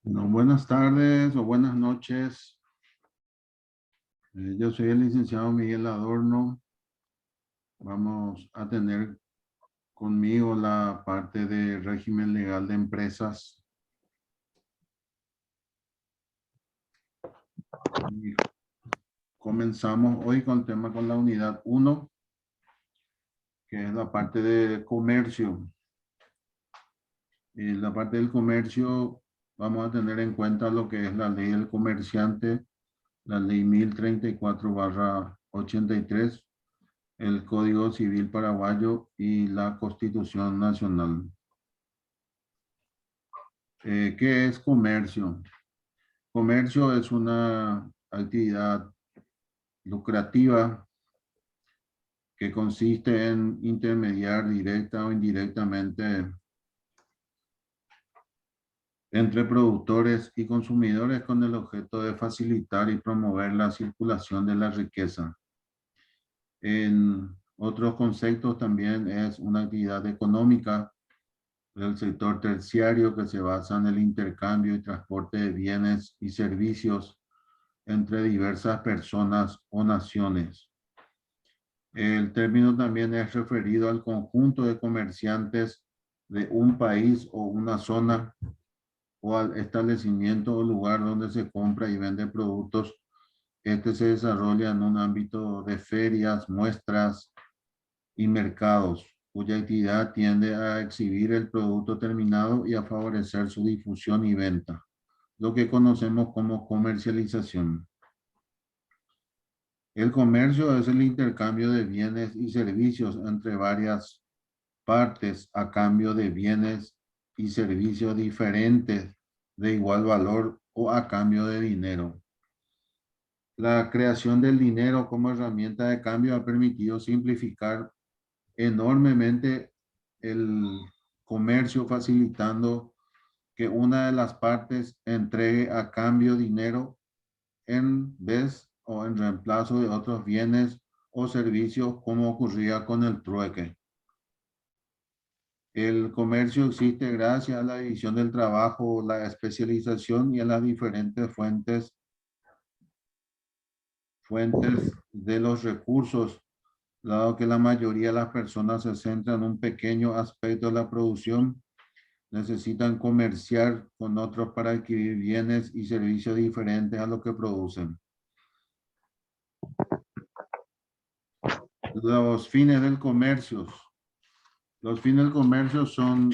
Bueno, buenas tardes o buenas noches. Yo soy el licenciado Miguel Adorno. Vamos a tener conmigo la parte de régimen legal de empresas. Y comenzamos hoy con el tema con la unidad 1, que es la parte de comercio. Y la parte del comercio vamos a tener en cuenta lo que es la ley del comerciante, la ley 1034/83, el Código Civil Paraguayo y la Constitución Nacional. ¿Qué es comercio? Comercio es una actividad lucrativa que consiste en intermediar directa o indirectamente entre productores y consumidores con el objeto de facilitar y promover la circulación de la riqueza. En otros conceptos también es una actividad económica del sector terciario que se basa en el intercambio y transporte de bienes y servicios entre diversas personas o naciones. El término también es referido al conjunto de comerciantes de un país o una zona o al establecimiento o lugar donde se compra y vende productos. Este se desarrolla en un ámbito de ferias, muestras y mercados, cuya actividad tiende a exhibir el producto terminado y a favorecer su difusión y venta, lo que conocemos como comercialización. El comercio es el intercambio de bienes y servicios entre varias partes a cambio de bienes y servicios diferentes de igual valor o a cambio de dinero. La creación del dinero como herramienta de cambio ha permitido simplificar enormemente el comercio, facilitando que una de las partes entregue a cambio dinero en vez o en reemplazo de otros bienes o servicios, como ocurría con el trueque. El comercio existe gracias a la división del trabajo, la especialización y a las diferentes fuentes de los recursos, dado que la mayoría de las personas se centran en un pequeño aspecto de la producción. Necesitan comerciar con otros para adquirir bienes y servicios diferentes a lo que producen. Los fines del comercio. Los fines del comercio son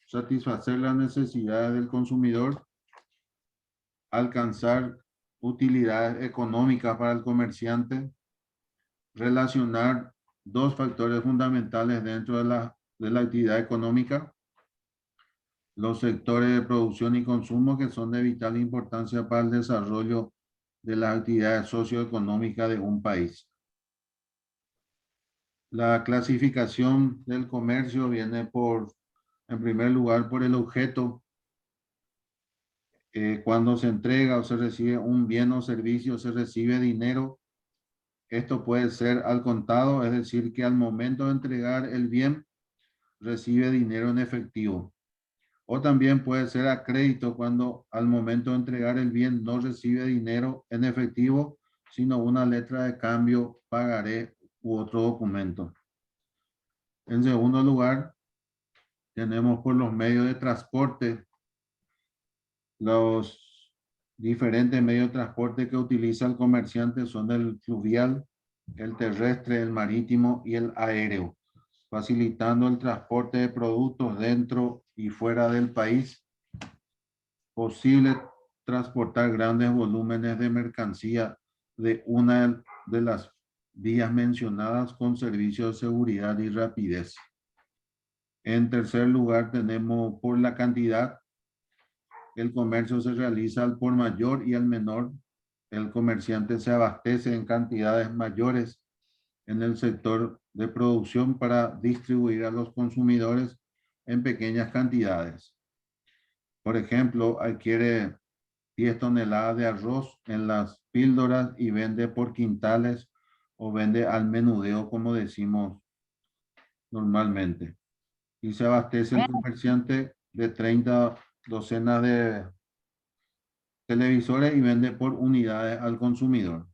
satisfacer las necesidades del consumidor, alcanzar utilidades económicas para el comerciante, relacionar dos factores fundamentales dentro de la actividad económica: los sectores de producción y consumo, que son de vital importancia para el desarrollo de las actividades socioeconómicas de un país. La clasificación del comercio viene en primer lugar, por el objeto. Cuando se entrega o se recibe un bien o servicio, se recibe dinero. Esto puede ser al contado, es decir, que al momento de entregar el bien, recibe dinero en efectivo. O también puede ser a crédito, cuando al momento de entregar el bien no recibe dinero en efectivo, sino una letra de cambio, pagaré u otro documento. En segundo lugar, tenemos por los medios de transporte. Los diferentes medios de transporte que utiliza el comerciante son el fluvial, el terrestre, el marítimo y el aéreo, facilitando el transporte de productos dentro y fuera del país. Posible transportar grandes volúmenes de mercancía de una de las vías mencionadas con servicios de seguridad y rapidez. En tercer lugar, tenemos por la cantidad. El comercio se realiza al por mayor y al menor. El comerciante se abastece en cantidades mayores en el sector de producción para distribuir a los consumidores en pequeñas cantidades. Por ejemplo, adquiere 10 toneladas de arroz en las píldoras y vende por quintales o vende al menudeo, como decimos normalmente. Y se abastece el comerciante de 30 docenas de televisores y vende por unidades al consumidor.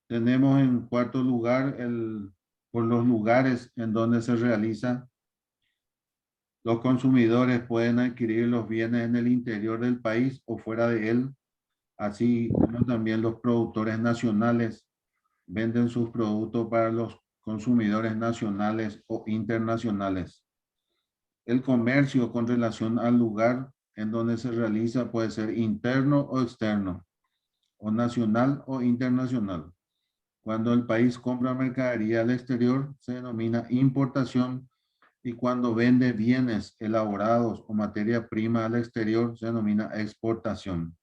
Tenemos en cuarto lugar por los lugares en donde se realiza. Los consumidores pueden adquirir los bienes en el interior del país o fuera de él, así como también los productores nacionales venden sus productos para los consumidores nacionales o internacionales. El comercio con relación al lugar en donde se realiza puede ser interno o externo, o nacional o internacional. Cuando el país compra mercadería al exterior, se denomina importación, y cuando vende bienes elaborados o materia prima al exterior, se denomina exportación.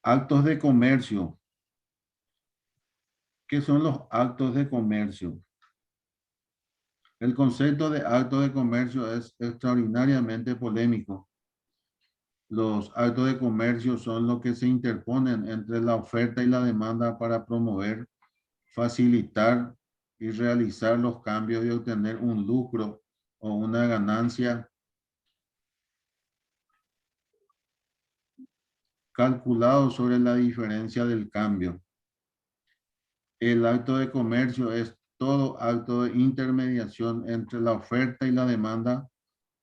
Actos de comercio. ¿Qué son los actos de comercio? El concepto de acto de comercio es extraordinariamente polémico. Los actos de comercio son los que se interponen entre la oferta y la demanda para promover, facilitar y realizar los cambios y obtener un lucro o una ganancia calculado sobre la diferencia del cambio. El acto de comercio es todo acto de intermediación entre la oferta y la demanda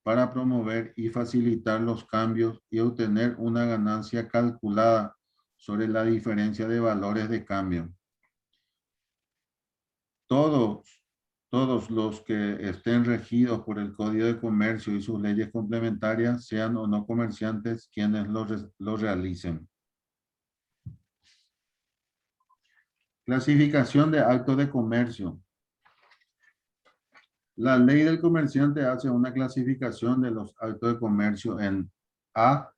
para promover y facilitar los cambios y obtener una ganancia calculada sobre la diferencia de valores de cambio. Todos los que estén regidos por el Código de Comercio y sus leyes complementarias, sean o no comerciantes quienes lo realicen. Clasificación de actos de comercio. La ley del comerciante hace una clasificación de los actos de comercio en A,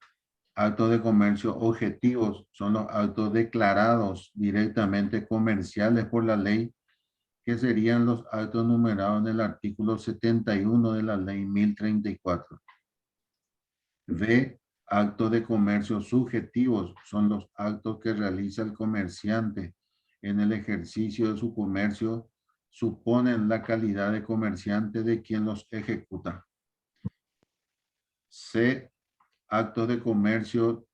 actos de comercio objetivos, son los actos declarados directamente comerciales por la ley, que serían los actos numerados en el artículo 71 de la ley 1034. B, actos de comercio subjetivos, son los actos que realiza el comerciante en el ejercicio de su comercio, suponen la calidad de comerciante de quien los ejecuta. C, actos de comercio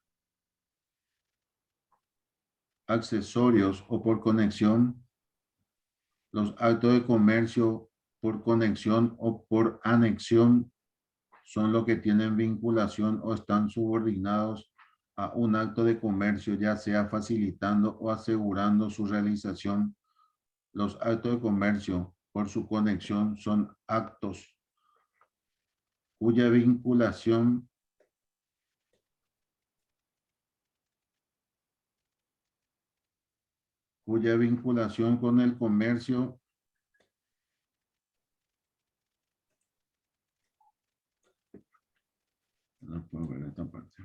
accesorios o por conexión. Los actos de comercio por conexión o por anexión son los que tienen vinculación o están subordinados a un acto de comercio, ya sea facilitando o asegurando su realización. Los actos de comercio por su conexión son actos cuya vinculación con el comercio no puedo ver esta parte.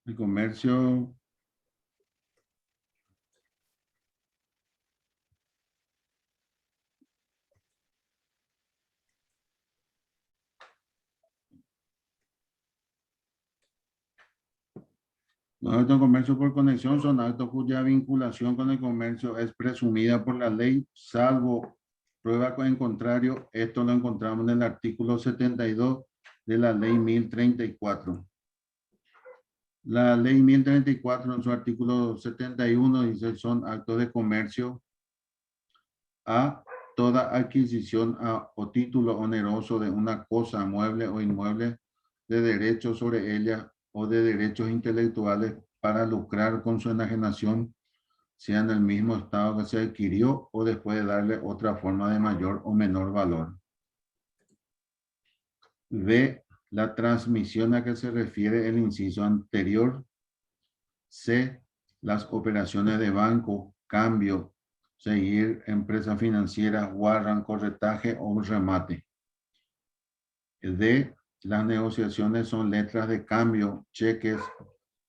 El comercio los actos de comercio por conexión son actos cuya vinculación con el comercio es presumida por la ley, salvo prueba en contrario. Esto lo encontramos en el artículo 72 de la ley 1034. La ley 1034 en su artículo 71 dice son actos de comercio a toda adquisición o título oneroso de una cosa, mueble o inmueble, de derechos sobre ella o de derechos intelectuales para lucrar con su enajenación, sea en el mismo estado que se adquirió o después de darle otra forma de mayor o menor valor. B, la transmisión a que se refiere el inciso anterior. C, las operaciones de banco, cambio, seguir, empresa financiera, guardan, corretaje o remate. D, las negociaciones son letras de cambio, cheques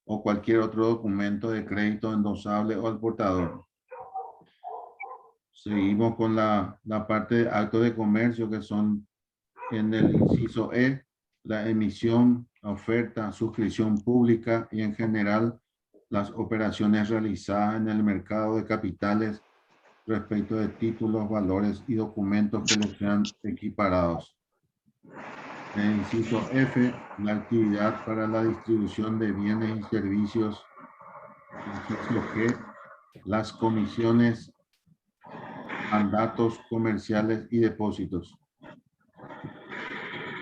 o cualquier otro documento de crédito endosable o al portador. Seguimos con la parte de actos de comercio que son en el inciso E, la emisión, oferta, suscripción pública y en general las operaciones realizadas en el mercado de capitales respecto de títulos, valores y documentos que les sean equiparados. En el inciso F, la actividad para la distribución de bienes y servicios. Inciso G, las comisiones, mandatos comerciales y depósitos.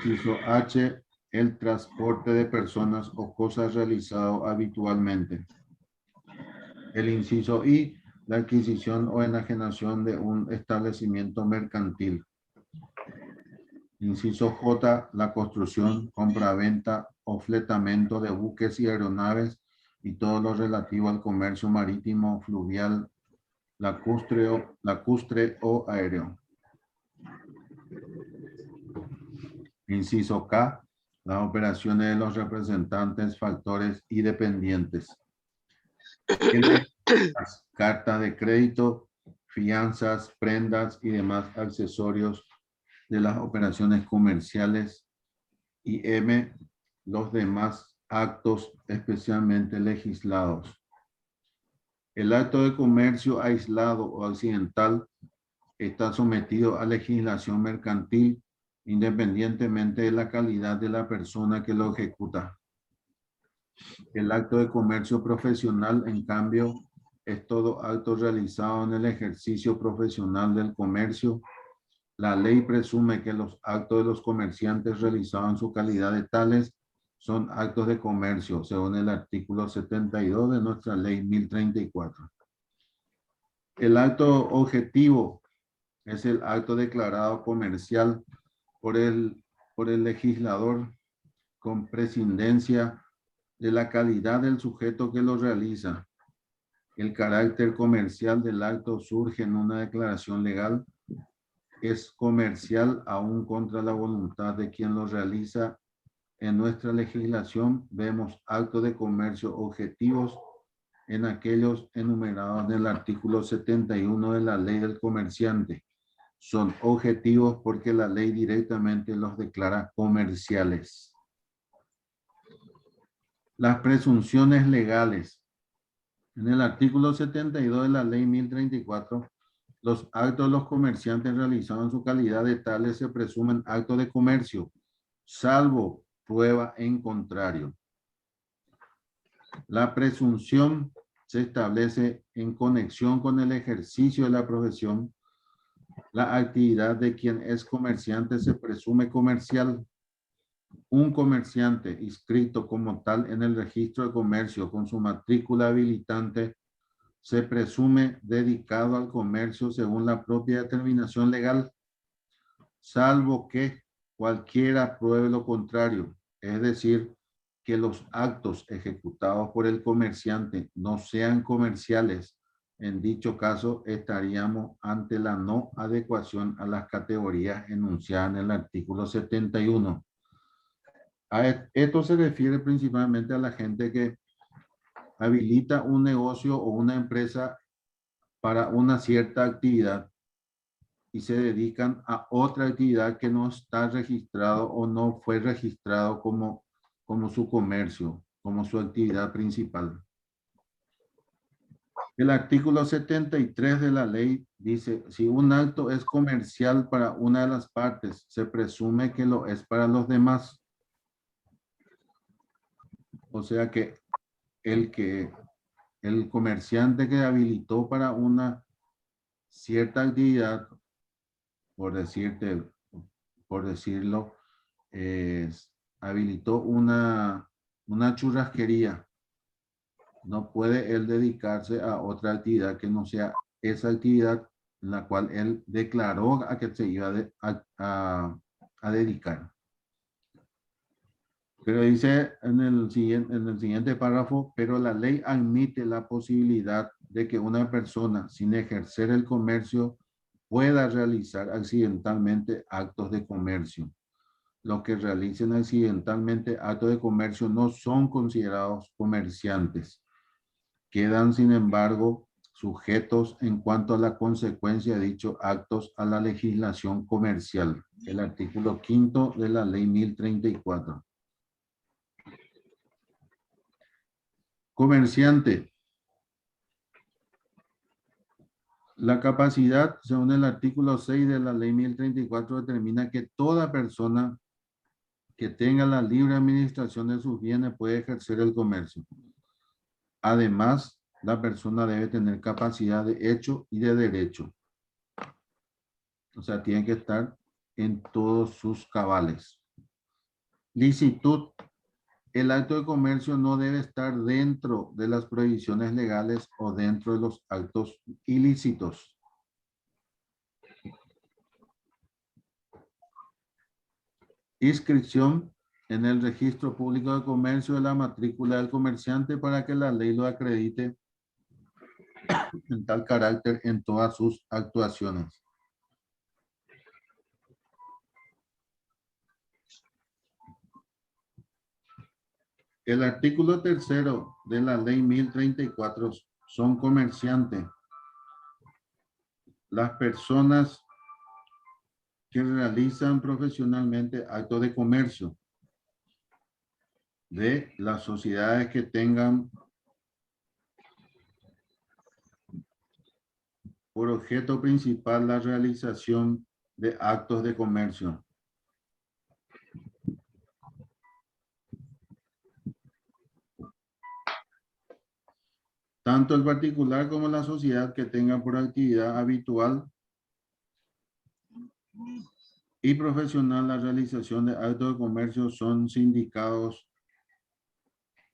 Inciso H, el transporte de personas o cosas realizado habitualmente. El inciso I, la adquisición o enajenación de un establecimiento mercantil. Inciso J, la construcción, compra-venta o fletamento de buques y aeronaves y todo lo relativo al comercio marítimo, fluvial, lacustre o aéreo. Inciso K, las operaciones de los representantes, factores y dependientes. L, las cartas de crédito, fianzas, prendas y demás accesorios de las operaciones comerciales. Y M, los demás actos especialmente legislados. El acto de comercio aislado o accidental está sometido a legislación mercantil independientemente de la calidad de la persona que lo ejecuta. El acto de comercio profesional, en cambio, es todo acto realizado en el ejercicio profesional del comercio. La ley presume que los actos de los comerciantes realizados en su calidad de tales son actos de comercio, según el artículo 72 de nuestra ley 1034. El acto objetivo es el acto declarado comercial por el legislador con prescindencia de la calidad del sujeto que lo realiza. El carácter comercial del acto surge en una declaración legal. Es comercial aún contra la voluntad de quien lo realiza. En nuestra legislación vemos actos de comercio objetivos en aquellos enumerados en el artículo 71 de la ley del comerciante. Son objetivos porque la ley directamente los declara comerciales. Las presunciones legales. En el artículo 72 de la ley 1034, los actos de los comerciantes realizados en su calidad de tales se presumen actos de comercio, salvo prueba en contrario. La presunción se establece en conexión con el ejercicio de la profesión. La actividad de quien es comerciante se presume comercial. Un comerciante inscrito como tal en el registro de comercio con su matrícula habilitante se presume dedicado al comercio según la propia determinación legal, salvo que cualquiera pruebe lo contrario, es decir, que los actos ejecutados por el comerciante no sean comerciales. En dicho caso, estaríamos ante la no adecuación a las categorías enunciadas en el artículo 71. Esto se refiere principalmente a la gente que habilita un negocio o una empresa para una cierta actividad y se dedican a otra actividad que no está registrado o no fue registrado como su comercio, como su actividad principal. El artículo 73 de la ley dice, si un acto es comercial para una de las partes, se presume que lo es para los demás. O sea que el comerciante que habilitó para una cierta actividad, por decirlo, habilitó una churrasquería. No puede él dedicarse a otra actividad que no sea esa actividad en la cual él declaró a que se iba a dedicar. Pero dice en el siguiente párrafo, pero la ley admite la posibilidad de que una persona sin ejercer el comercio pueda realizar accidentalmente actos de comercio. Los que realicen accidentalmente actos de comercio no son considerados comerciantes. Quedan, sin embargo, sujetos en cuanto a la consecuencia de dichos actos a la legislación comercial. El artículo 5 de la ley 1034. Comerciante. La capacidad, según el artículo 6 de la ley 1034, determina que toda persona que tenga la libre administración de sus bienes puede ejercer el comercio. Además, la persona debe tener capacidad de hecho y de derecho. O sea, tiene que estar en todos sus cabales. Licitud. El acto de comercio no debe estar dentro de las prohibiciones legales o dentro de los actos ilícitos. Inscripción en el registro público de comercio de la matrícula del comerciante para que la ley lo acredite en tal carácter en todas sus actuaciones. El artículo 3 de la ley 1034 son comerciantes las personas que realizan profesionalmente actos de comercio, de las sociedades que tengan por objeto principal la realización de actos de comercio. Tanto el particular como la sociedad que tengan por actividad habitual y profesional la realización de actos de comercio son sindicados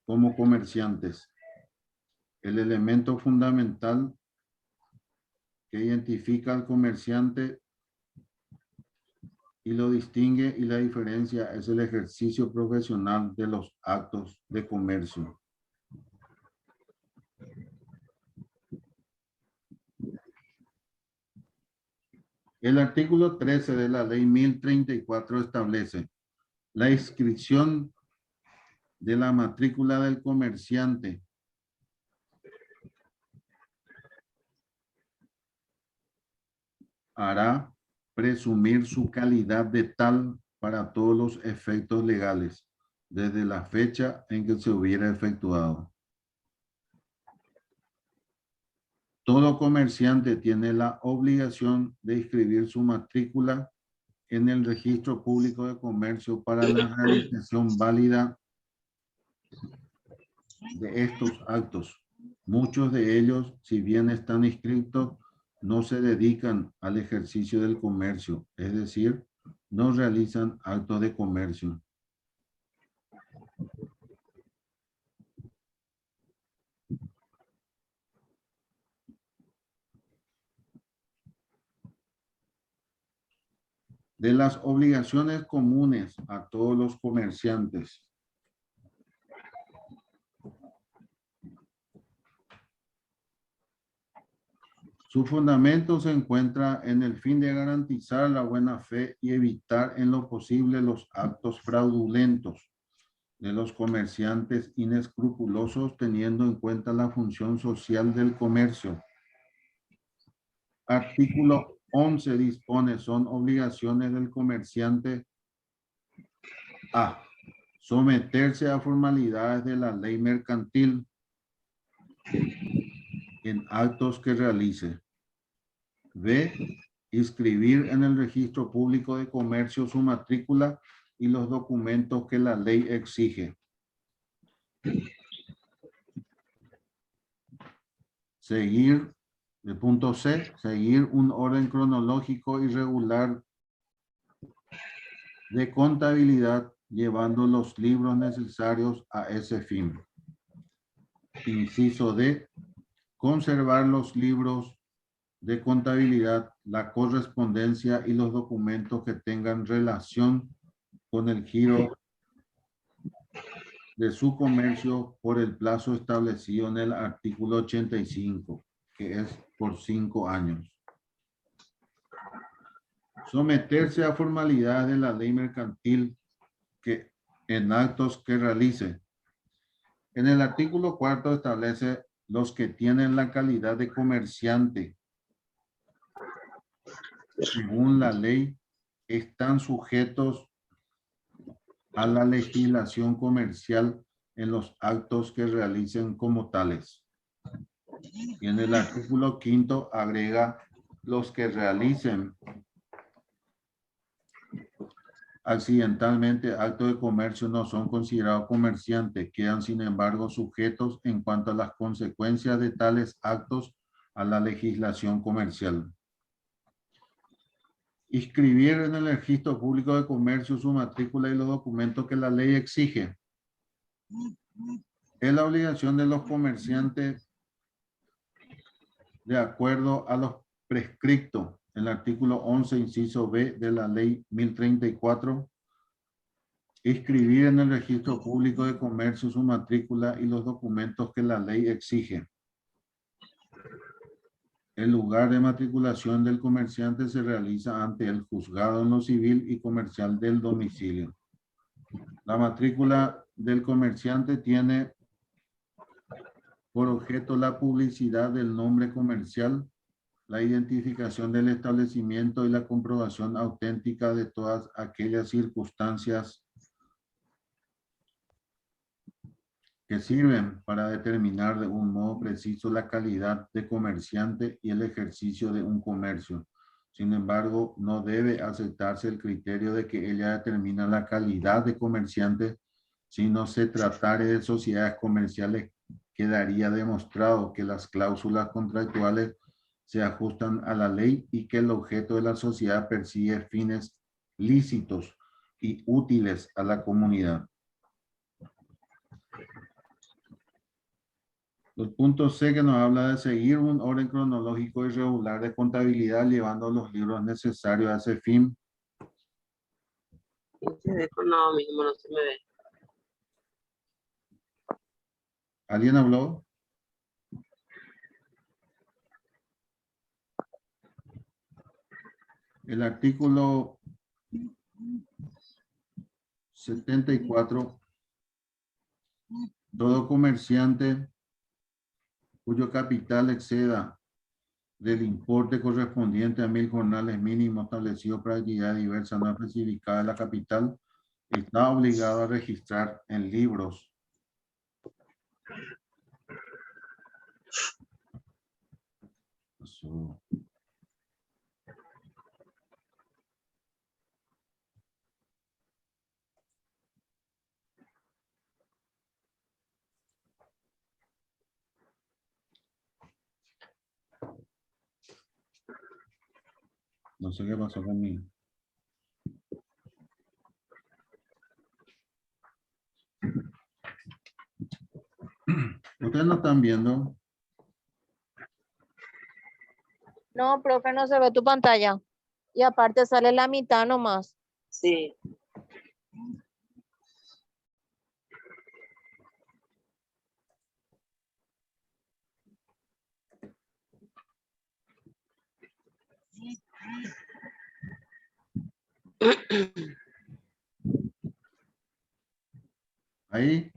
como comerciantes. El elemento fundamental que identifica al comerciante y lo distingue y la diferencia es el ejercicio profesional de los actos de comercio. El artículo 13 de la ley 1034 establece la inscripción de la matrícula del comerciante hará presumir su calidad de tal para todos los efectos legales, desde la fecha en que se hubiera efectuado. Todo comerciante tiene la obligación de inscribir su matrícula en el registro público de comercio para la realización válida de estos actos. Muchos de ellos, si bien están inscritos, no se dedican al ejercicio del comercio, es decir, no realizan actos de comercio. De las obligaciones comunes a todos los comerciantes. Su fundamento se encuentra en el fin de garantizar la buena fe y evitar en lo posible los actos fraudulentos de los comerciantes inescrupulosos, teniendo en cuenta la función social del comercio. Artículo 11 dispone, son obligaciones del comerciante a someterse a formalidades de la ley mercantil en actos que realice. B. Inscribir en el registro público de comercio su matrícula y los documentos que la ley exige. Seguir, el punto C, seguir un orden cronológico y regular de contabilidad, llevando los libros necesarios a ese fin. Inciso D, conservar los libros de contabilidad, la correspondencia y los documentos que tengan relación con el giro de su comercio por el plazo establecido en el artículo 85, que es por 5 años. Someterse a formalidades de la ley mercantil que en actos que realice. En el artículo 4 establece los que tienen la calidad de comerciante según la ley están sujetos a la legislación comercial en los actos que realicen como tales. Y en el artículo 5 agrega los que realicen accidentalmente actos de comercio no son considerados comerciantes, quedan sin embargo sujetos en cuanto a las consecuencias de tales actos a la legislación comercial. Inscribir en el registro público de comercio su matrícula y los documentos que la ley exige. Es la obligación de los comerciantes de acuerdo a los prescriptos. El artículo 11, inciso B de la ley 1034. Inscribir en el registro público de comercio su matrícula y los documentos que la ley exige. El lugar de matriculación del comerciante se realiza ante el juzgado en lo civil y comercial del domicilio. La matrícula del comerciante tiene por objeto la publicidad del nombre comercial, la identificación del establecimiento y la comprobación auténtica de todas aquellas circunstancias que sirven para determinar de un modo preciso la calidad de comerciante y el ejercicio de un comercio. Sin embargo, no debe aceptarse el criterio de que ella determina la calidad de comerciante si no se tratare de sociedades comerciales. Quedaría demostrado que las cláusulas contractuales se ajustan a la ley y que el objeto de la sociedad persigue fines lícitos y útiles a la comunidad. El punto C que nos habla de seguir un orden cronológico y regular de contabilidad llevando los libros necesarios a ese fin. No, mismo no se me ve. ¿Alguien habló? El artículo 74. Todo comerciante cuyo capital exceda del importe correspondiente a 1000 jornales mínimos establecidos para actividad diversa no especificada de la capital está obligado a registrar en libros. Eso. No sé qué pasó conmigo. Ustedes no están viendo. No, profe, no se ve tu pantalla. Y aparte sale la mitad nomás. Sí. Ahí.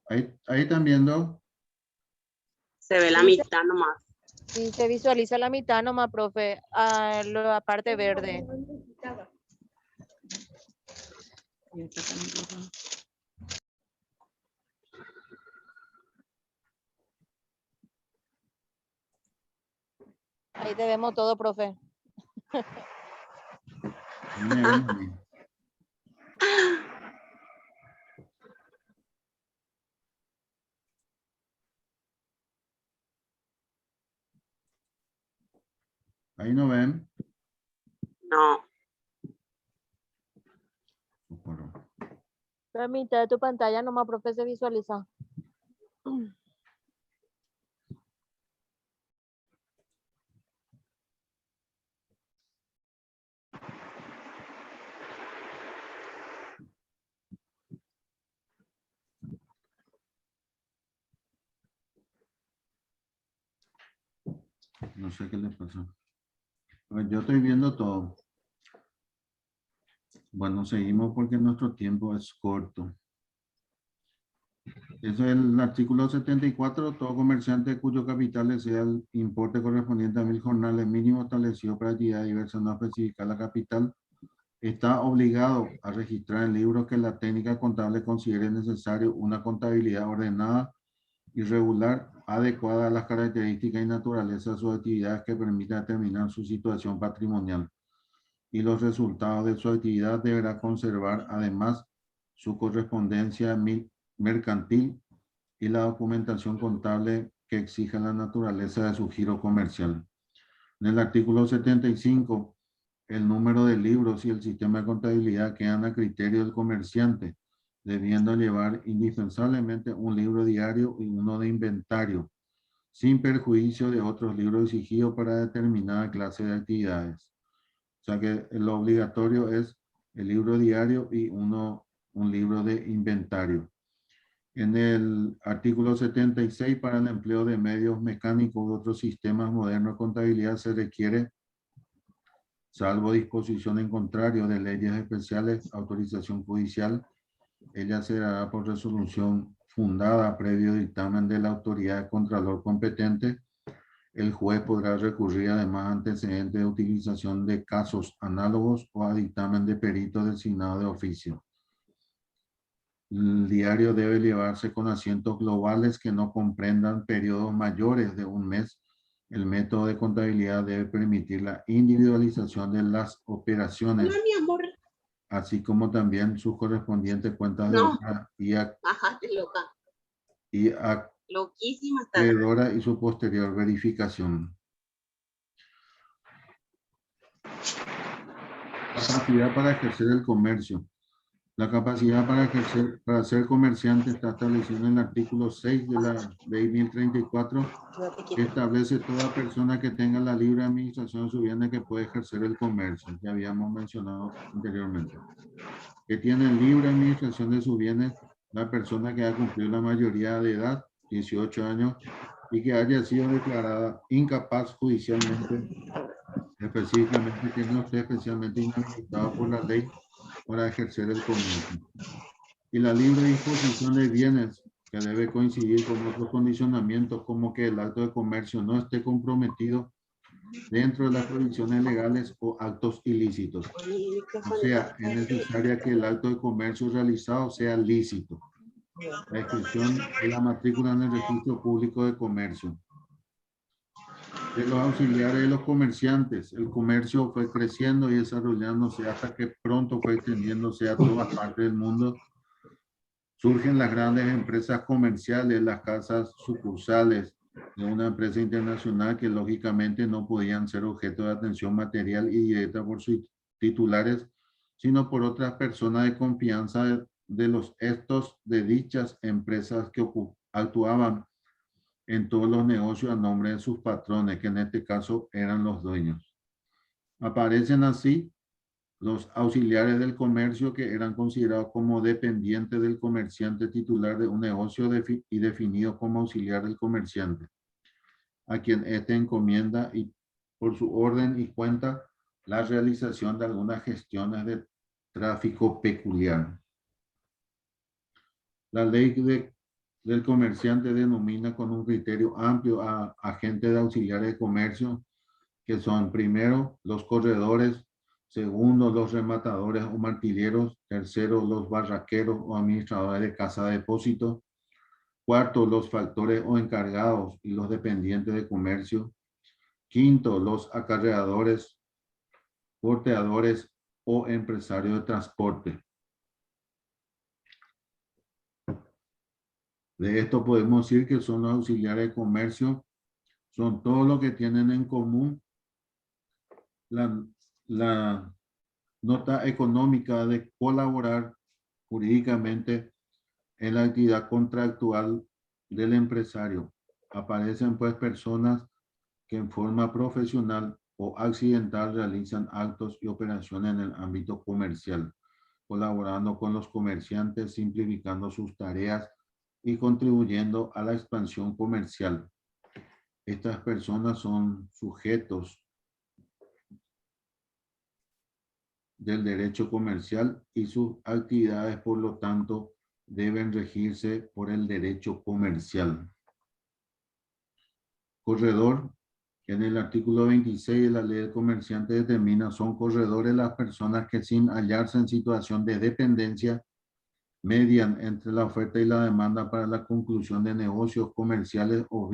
Ahí están viendo. Se ve la Sí, mitad nomás. Sí, se visualiza la mitad nomás, profe. La parte verde. Ahí te vemos todo, profe. Ahí no ven. No. La mitad de tu pantalla nomás, profe, se visualiza. No sé qué les pasó. Pues yo estoy viendo todo. Bueno, seguimos porque nuestro tiempo es corto. Eso es el artículo 74. Todo comerciante cuyo capital sea el importe correspondiente a 1000 jornales mínimos establecido para actividad diversa no especificar la capital, está obligado a registrar en libros que la técnica contable considere necesario una contabilidad ordenada y regular, adecuada a las características y naturaleza de sus actividades que permita determinar su situación patrimonial. Y los resultados de su actividad deberá conservar además su correspondencia mercantil y la documentación contable que exija la naturaleza de su giro comercial. En el artículo 75, el número de libros y el sistema de contabilidad quedan a criterio del comerciante, debiendo llevar indispensablemente un libro diario y uno de inventario, sin perjuicio de otros libros exigidos para determinada clase de actividades. O sea que lo obligatorio es el libro diario y un libro de inventario. En el artículo 76, para el empleo de medios mecánicos u otros sistemas modernos de contabilidad se requiere, salvo disposición en contrario de leyes especiales, autorización judicial. Ella será por resolución fundada previo dictamen de la autoridad de contralor competente. El juez podrá recurrir además a antecedentes de utilización de casos análogos o a dictamen de perito designado de oficio. El diario debe llevarse con asientos globales que no comprendan periodos mayores de un mes. El método de contabilidad debe permitir la individualización de las operaciones, No, mi amor. así como también sus correspondientes cuentas de No. obra Bajaste loca. y Loquísima está. acreedora y su posterior verificación. Capacidad para ejercer el comercio. La capacidad para ser comerciante está establecida en el artículo 6 de la Ley 1034, que establece toda persona que tenga la libre administración de su bienes que puede ejercer el comercio. Ya habíamos mencionado anteriormente. Que tiene libre administración de sus bienes la persona que ha cumplido la mayoría de edad, 18 años, y que haya sido declarada incapaz judicialmente, específicamente que no esté especialmente inhabilitado por la ley para ejercer el comercio. Y la libre disposición de bienes, que debe coincidir con otros condicionamientos, como que el acto de comercio no esté comprometido dentro de las prohibiciones legales o actos ilícitos. O sea, es necesaria que el acto de comercio realizado sea lícito. La inscripción de la matrícula en el registro público de comercio. De los auxiliares de los comerciantes, el comercio fue creciendo y desarrollándose hasta que pronto fue extendiéndose a todas partes del mundo. Surgen las grandes empresas comerciales, las casas sucursales de una empresa internacional que lógicamente no podían ser objeto de atención material y directa por sus titulares, sino por otras personas de confianza de los estos de dichas empresas que actuaban en todos los negocios a nombre de sus patrones, que en este caso eran los dueños. Aparecen así los auxiliares del comercio, que eran considerados como dependientes del comerciante titular de un negocio y definidos como auxiliar del comerciante, a quien éste encomienda y por su orden y cuenta la realización de algunas gestiones de tráfico peculiar. La ley del comerciante denomina con un criterio amplio a agentes de auxiliares de comercio, que son primero los corredores, segundo los rematadores o martilleros, tercero los barraqueros o administradores de casa de depósito, cuarto los factores o encargados y los dependientes de comercio, quinto los acarreadores, porteadores o empresarios de transporte. De esto podemos decir que son los auxiliares de comercio, son todos los que tienen en común la nota económica de colaborar jurídicamente en la actividad contractual del empresario. Aparecen pues personas que en forma profesional o accidental realizan actos y operaciones en el ámbito comercial, colaborando con los comerciantes, simplificando sus tareas y contribuyendo a la expansión comercial. Estas personas son sujetos del derecho comercial y sus actividades, por lo tanto, deben regirse por el derecho comercial. Corredor, en el artículo 26 de la ley del comerciante determina, son corredores las personas que sin hallarse en situación de dependencia median entre la oferta y la demanda para la conclusión de negocios comerciales o